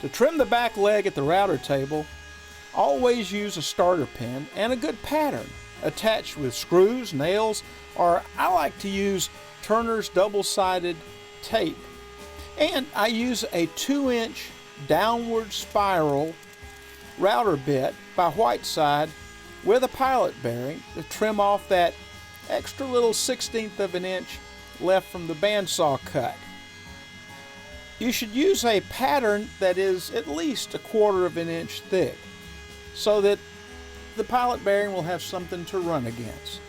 To trim the back leg at the router table, always use a starter pin and a good pattern attached with screws, nails, or I like to use Turner's double-sided tape. And I use a 2-inch downward spiral router bit by Whiteside with a pilot bearing to trim off that extra little 1/16 of an inch left from the bandsaw cut. You should use a pattern that is at least 1/4 of an inch thick so that the pilot bearing will have something to run against.